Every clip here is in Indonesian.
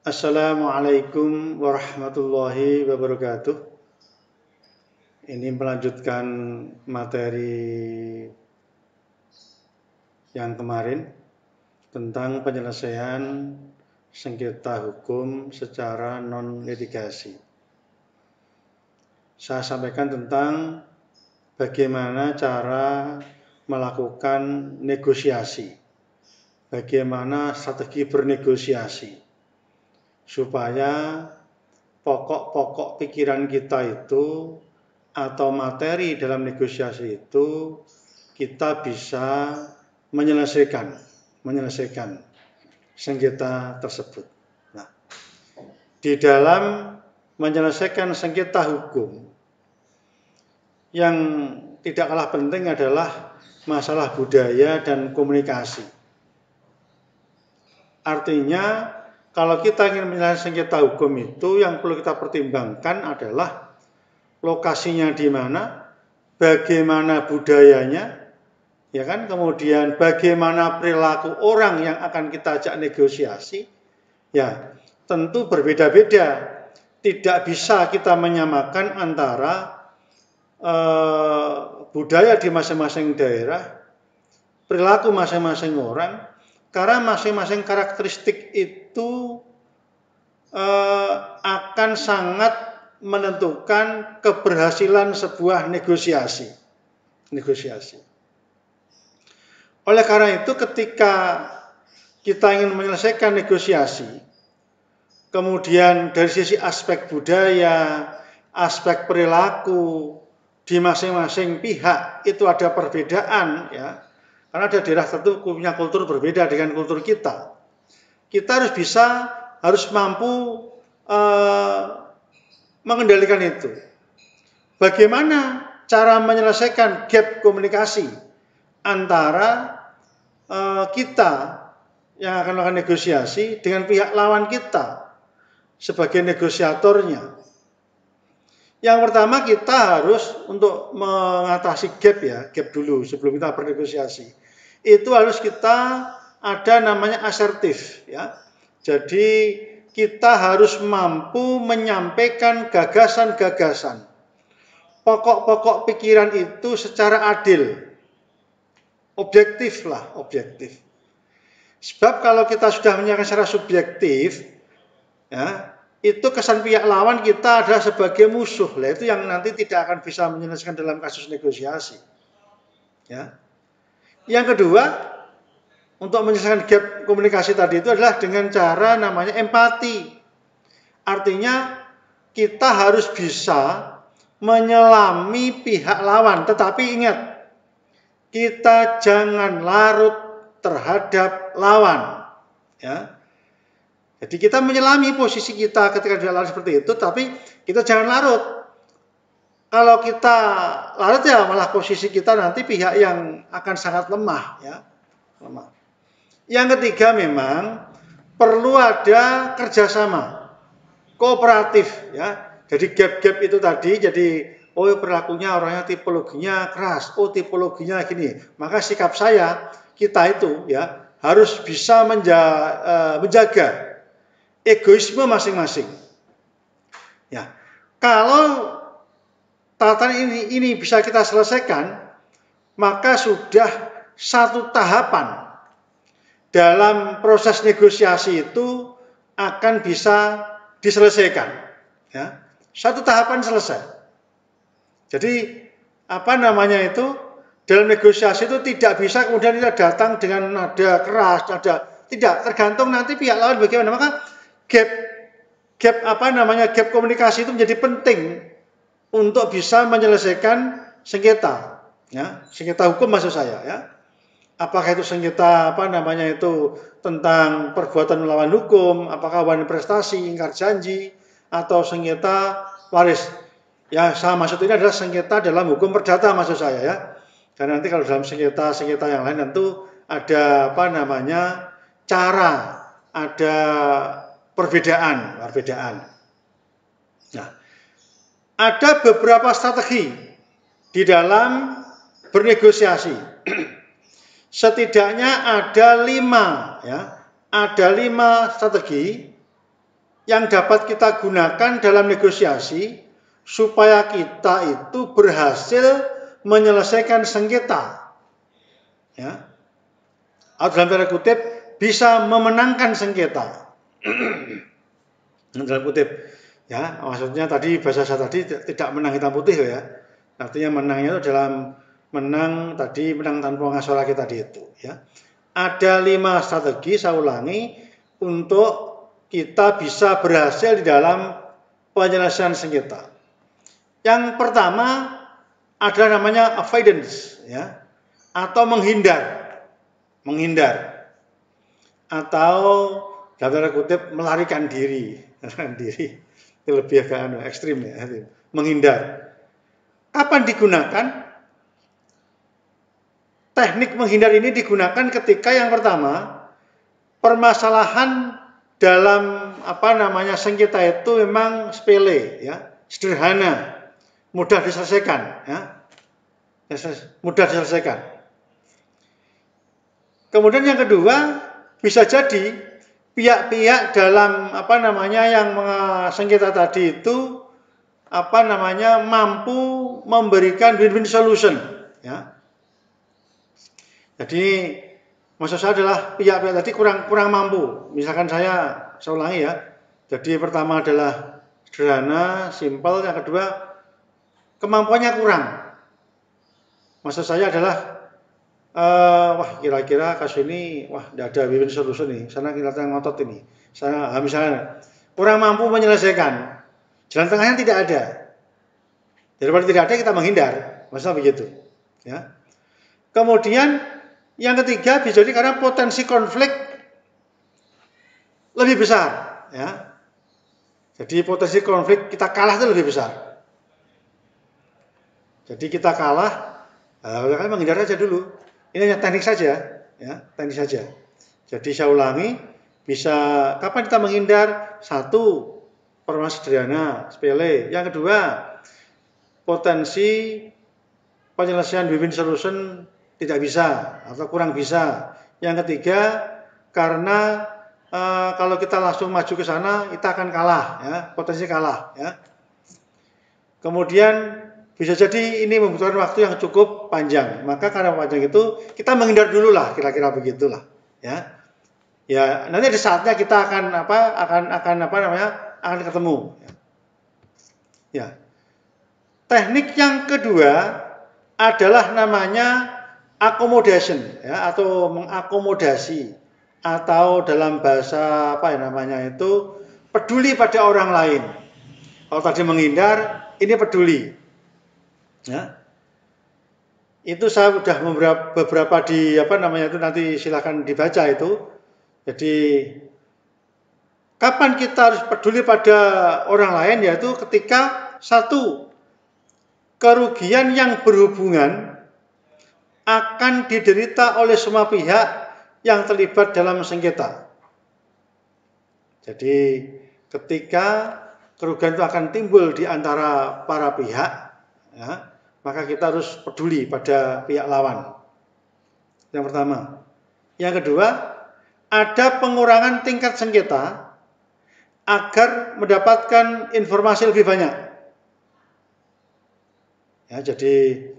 Assalamualaikum warahmatullahi wabarakatuh. Ini melanjutkan materi yang kemarin tentang penyelesaian sengketa hukum secara non-litigasi. Saya sampaikan tentang bagaimana cara melakukan negosiasi, bagaimana strategi bernegosiasi, supaya pokok-pokok pikiran kita itu atau materi dalam negosiasi itu kita bisa menyelesaikan sengketa tersebut. Nah, di dalam menyelesaikan sengketa hukum yang tidak kalah penting adalah masalah budaya dan komunikasi. Artinya, kalau kita ingin menyelesaikan sengketa hukum itu yang perlu kita pertimbangkan adalah lokasinya di mana, bagaimana budayanya, ya kan? Kemudian bagaimana perilaku orang yang akan kita ajak negosiasi. Ya, tentu berbeda-beda. Tidak bisa kita menyamakan antara budaya di masing-masing daerah, perilaku masing-masing orang, karena masing-masing karakteristik itu akan sangat menentukan keberhasilan sebuah negosiasi. Oleh karena itu, ketika kita ingin menyelesaikan negosiasi, kemudian dari sisi aspek budaya, aspek perilaku di masing-masing pihak itu ada perbedaan, ya. Karena ada daerah tertentu punya kultur berbeda dengan kultur kita. Kita harus mampu mengendalikan itu. Bagaimana cara menyelesaikan gap komunikasi antara kita yang akan melakukan negosiasi dengan pihak lawan kita sebagai negosiatornya. Yang pertama, kita harus untuk mengatasi gap dulu sebelum kita bernegosiasi. Itu harus kita ada namanya asertif, ya. Jadi kita harus mampu menyampaikan gagasan-gagasan, pokok-pokok pikiran itu secara adil, objektif. Sebab kalau kita sudah menyampaikan secara subjektif, ya, itu kesan pihak lawan kita adalah sebagai musuh. Lah, itu yang nanti tidak akan bisa menyelesaikan dalam kasus negosiasi. Ya. Yang kedua, untuk menyelesaikan gap komunikasi tadi itu adalah dengan cara namanya empati. Artinya kita harus bisa menyelami pihak lawan. Tetapi ingat, kita jangan larut terhadap lawan. Ya. Jadi kita menyelami posisi kita ketika dia larut seperti itu, tapi kita jangan larut. Kalau kita larut, ya malah posisi kita nanti pihak yang akan sangat lemah, ya. Yang ketiga, memang perlu ada kerjasama, kooperatif, ya. Jadi gap-gap itu tadi, jadi perilakunya orangnya tipologinya keras, tipologinya gini. Maka sikap kita itu, ya, harus bisa menjaga egoisme masing-masing. Ya, kalau tatanan ini bisa kita selesaikan, maka sudah satu tahapan dalam proses negosiasi itu akan bisa diselesaikan. Ya, satu tahapan selesai. Jadi dalam negosiasi itu tidak bisa kemudian kita datang dengan nada keras, tidak, tergantung nanti pihak lawan bagaimana. Maka gap komunikasi itu menjadi penting untuk bisa menyelesaikan sengketa, ya, sengketa hukum maksud saya, ya. Apakah itu sengketa tentang perbuatan melawan hukum, apakah waris prestasi, ingkar janji, atau sengketa waris. Ya, saya maksud ini adalah sengketa dalam hukum perdata maksud saya, ya. Karena nanti kalau dalam sengketa yang lain tentu ada cara, ada perbedaan. Nah, ada beberapa strategi di dalam bernegosiasi. Setidaknya ada 5 strategi yang dapat kita gunakan dalam negosiasi supaya kita itu berhasil menyelesaikan sengketa. Ya. Atau dalam tanda kutip bisa memenangkan sengketa. Dalam kutip, ya, maksudnya tadi bahasa saya tadi tidak menang hitam putih ya. Artinya menangnya itu dalam menang tanpa ngasuh lagi tadi itu, ya. Ada 5 strategi, saya ulangi, untuk kita bisa berhasil di dalam penyelesaian sengketa. Yang pertama adalah namanya avoidance, ya, atau menghindar, atau dalam tanda kutip melarikan diri, itu lebih agak ekstrim ya, menghindar. Kapan digunakan? Teknik menghindar ini digunakan ketika yang pertama, permasalahan dalam sengketa itu memang sepele, ya, sederhana, mudah diselesaikan, ya, mudah diselesaikan. Kemudian yang kedua, bisa jadi pihak-pihak dalam yang sengketa tadi itu mampu memberikan win-win solution, ya. Jadi maksud saya adalah pihak-pihak tadi kurang mampu. Misalkan saya ulangi ya. Jadi pertama adalah sederhana, simpel. Yang kedua kemampuannya kurang. Maksud saya adalah kira-kira kasus ini tidak ada win-win solution nih. Sana kita ngotot ini. Sana misalnya kurang mampu menyelesaikan. Jalan tengahnya tidak ada. Daripada tidak ada kita menghindar. Maksudnya begitu. Ya. Kemudian yang ketiga bisa jadi karena potensi konflik lebih besar, ya. Jadi potensi konflik kita kalah itu lebih besar. Jadi kita kalah, menghindar saja dulu. Ini hanya teknik saja, ya, teknik saja. Jadi saya ulangi, bisa kapan kita menghindar? Satu, permasalahan sederhana, sepele. Yang kedua, potensi penyelesaian win-win solution tidak bisa atau kurang bisa. Yang ketiga, karena kalau kita langsung maju ke sana, kita akan kalah, ya, potensi kalah, ya. Kemudian bisa jadi ini membutuhkan waktu yang cukup panjang. Maka karena panjang itu kita menghindar dulu lah, kira-kira begitulah, ya. Ya, nanti di saatnya kita akan akan ketemu. Ya. Teknik yang kedua adalah namanya accommodation, ya, atau mengakomodasi, atau dalam bahasa peduli pada orang lain. Kalau tadi menghindar, ini peduli, ya. Itu saya sudah beberapa di nanti silakan dibaca itu. Jadi kapan kita harus peduli pada orang lain, yaitu ketika satu, kerugian yang berhubungan akan diderita oleh semua pihak yang terlibat dalam sengketa. Jadi ketika kerugian itu akan timbul di antara para pihak, ya, maka kita harus peduli pada pihak lawan. Yang pertama. Yang kedua, ada pengurangan tingkat sengketa agar mendapatkan informasi lebih banyak. Ya, jadi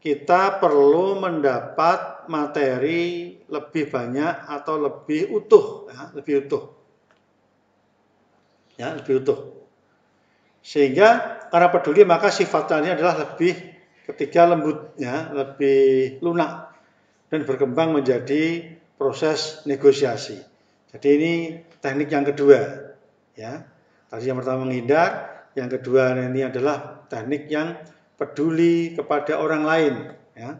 kita perlu mendapat materi lebih banyak atau lebih utuh, ya, lebih utuh. Ya, lebih utuh. Sehingga karena peduli maka sifatnya adalah lebih ketiga lembut, ya, lebih lunak dan berkembang menjadi proses negosiasi. Jadi ini teknik yang kedua, ya. Tadi yang pertama menghindar, yang kedua ini adalah teknik yang peduli kepada orang lain, ya.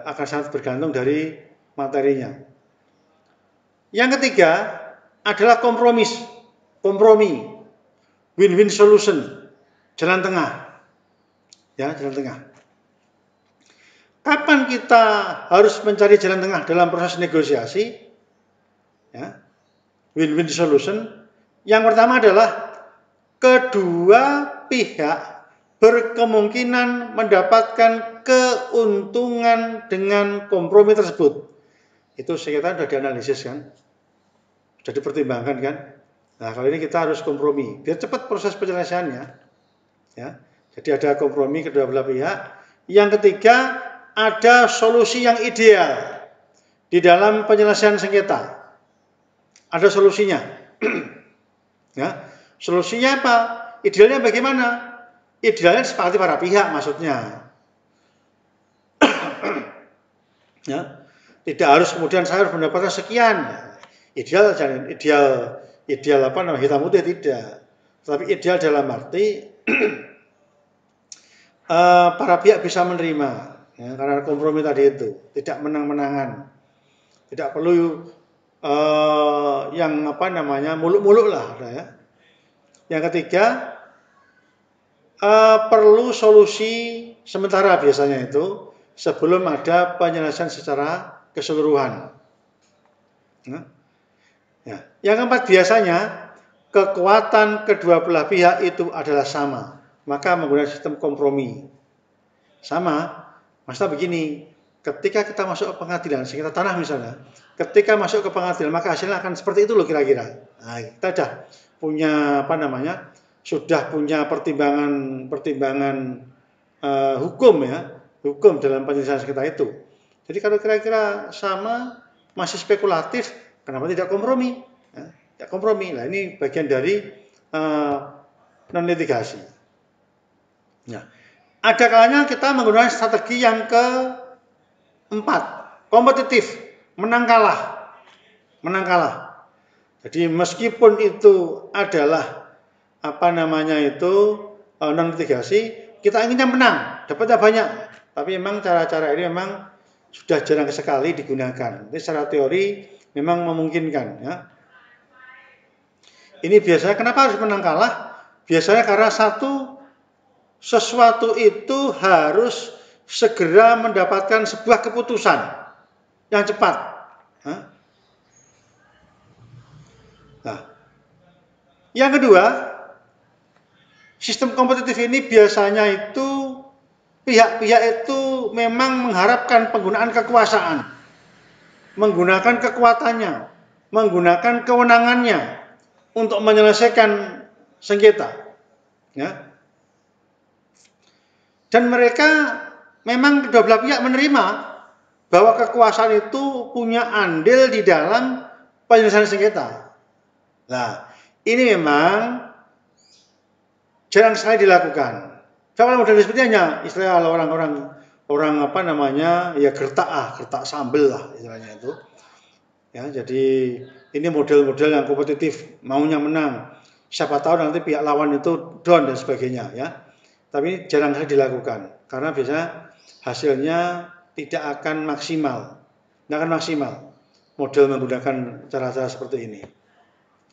Akan sangat bergantung dari materinya. Yang ketiga adalah kompromi, win-win solution, jalan tengah, ya, jalan tengah. Kapan kita harus mencari jalan tengah dalam proses negosiasi, ya, win-win solution? Yang pertama adalah kedua pihak berkemungkinan mendapatkan keuntungan dengan kompromi tersebut. Itu sekitar sudah dianalisis kan, sudah dipertimbangkan kan. Nah, kalau ini kita harus kompromi biar cepat proses penyelesaiannya. Ya. Jadi ada kompromi kedua belah pihak. Yang ketiga, ada solusi yang ideal di dalam penyelesaian sengketa. Ada solusinya. Ya. Solusinya apa? Idealnya bagaimana? Idealnya sepakati para pihak maksudnya. Ya. Tidak harus kemudian saya harus mendapatkan sekian. Ideal jangan ideal apa namanya hitam putih tidak. Tapi ideal dalam arti para pihak bisa menerima, ya, karena kompromi tadi itu tidak menang-menangan, tidak perlu yang apa namanya muluk-muluk lah, ya. Yang ketiga perlu solusi sementara biasanya itu sebelum ada penyelesaian secara keseluruhan. Nah, ya. Yang keempat biasanya kekuatan kedua belah pihak itu adalah sama, maka menggunakan sistem kompromi. Sama, maksudnya begini, ketika kita masuk ke pengadilan, sengketa tanah misalnya, ketika masuk ke pengadilan maka hasilnya akan seperti itu loh kira-kira. Nah, kita sudah punya apa namanya, sudah punya pertimbangan hukum ya, hukum dalam penyelesaian sengketa itu. Jadi kalau kira-kira sama, masih spekulatif, kenapa tidak kompromi? Ya, tidak kompromi. Nah ini bagian dari non litigasi. Nah, ada kalanya kita menggunakan strategi yang keempat, kompetitif, menang kalah. Menang kalah. Jadi meskipun itu adalah apa namanya itu non litigasi, kita inginnya menang, dapatnya banyak. Tapi memang cara-cara ini memang sudah jarang sekali digunakan. Ini secara teori memang memungkinkan. Ya. Ini biasanya kenapa harus menang kalah? Biasanya karena sesuatu itu harus segera mendapatkan sebuah keputusan yang cepat. Nah, yang kedua, sistem kompetitif ini biasanya itu pihak-pihak itu memang mengharapkan penggunaan kekuasaan, menggunakan kekuatannya, menggunakan kewenangannya untuk menyelesaikan sengketa. Ya. Dan mereka memang kedua belah pihak menerima bahwa kekuasaan itu punya andil di dalam penyelesaian sengketa. Nah, ini memang jarang sekali dilakukan. Kalau model seperti hanya istilah orang apa namanya ya gertak sambel lah istilahnya itu. Ya, jadi ini model-model yang kompetitif, maunya menang. Siapa tahu nanti pihak lawan itu down dan sebagainya ya. Tapi jarang sekali dilakukan karena biasanya hasilnya tidak akan maksimal. Tidak akan maksimal model menggunakan cara-cara seperti ini.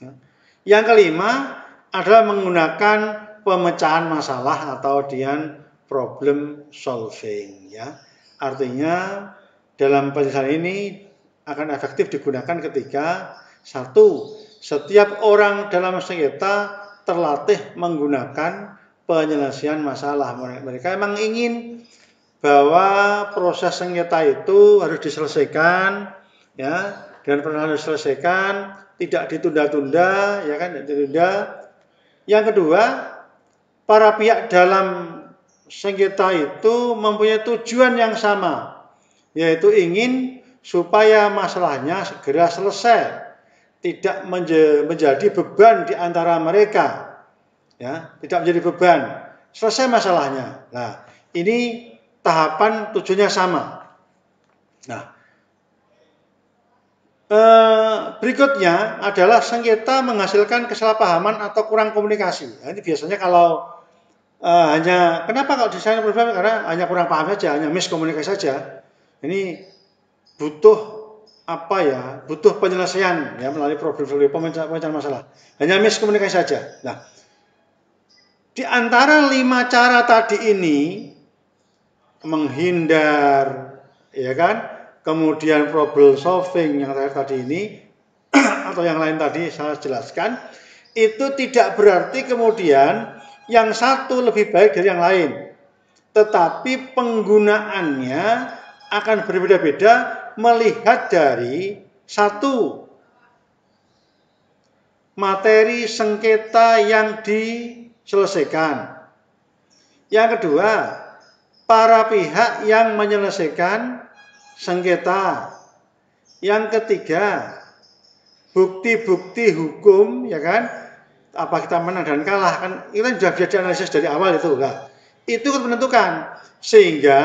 Ya. Yang kelima adalah menggunakan pemecahan masalah atau problem solving ya. Artinya dalam penyelesaian ini akan efektif digunakan ketika satu, setiap orang dalam sengketa terlatih menggunakan penyelesaian masalah. Mereka memang ingin bahwa proses sengketa itu harus diselesaikan ya, dan pernah harus diselesaikan, tidak ditunda-tunda ya kan, ditunda. Yang kedua, para pihak dalam sengketa itu mempunyai tujuan yang sama, yaitu ingin supaya masalahnya segera selesai, tidak menjadi beban di antara mereka, ya, tidak menjadi beban, selesai masalahnya. Nah, ini tahapan tujuannya sama. Nah, berikutnya adalah sengketa menghasilkan kesalahpahaman atau kurang komunikasi. Nah, ini biasanya kalau hanya kenapa kalau desain problem karena hanya kurang paham saja, hanya miskomunikasi saja. Ini butuh apa ya? Butuh penyelesaian ya melalui pemecahan masalah. Hanya miskomunikasi saja. Nah, di antara 5 cara tadi ini menghindar, ya kan? Kemudian problem solving yang tadi ini atau yang lain tadi saya jelaskan, itu tidak berarti kemudian yang satu lebih baik dari yang lain. Tetapi penggunaannya akan berbeda-beda melihat dari satu, materi sengketa yang diselesaikan. Yang kedua, para pihak yang menyelesaikan sengketa. Yang ketiga, bukti-bukti hukum, ya kan? Apa kita menang dan kalah kan? Itu sudah dianalisis dari awal itu lah. Itu menentukan sehingga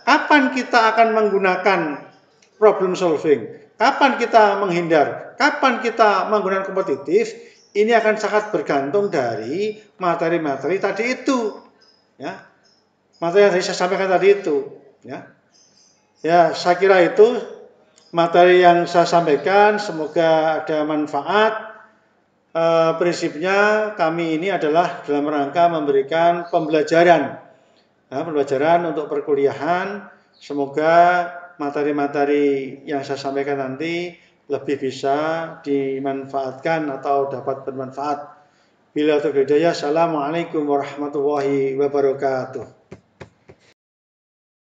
kapan kita akan menggunakan problem solving, kapan kita menghindar, kapan kita menggunakan kompetitif, ini akan sangat bergantung dari materi-materi tadi itu. Ya, materi yang saya sampaikan tadi itu. Ya, saya kira itu materi yang saya sampaikan. Semoga ada manfaat. Prinsipnya kami ini adalah dalam rangka memberikan pembelajaran, pembelajaran untuk perkuliahan. Semoga materi-materi yang saya sampaikan nanti lebih bisa dimanfaatkan atau dapat bermanfaat. Bila taufiq hidayah. Assalamualaikum warahmatullahi wabarakatuh.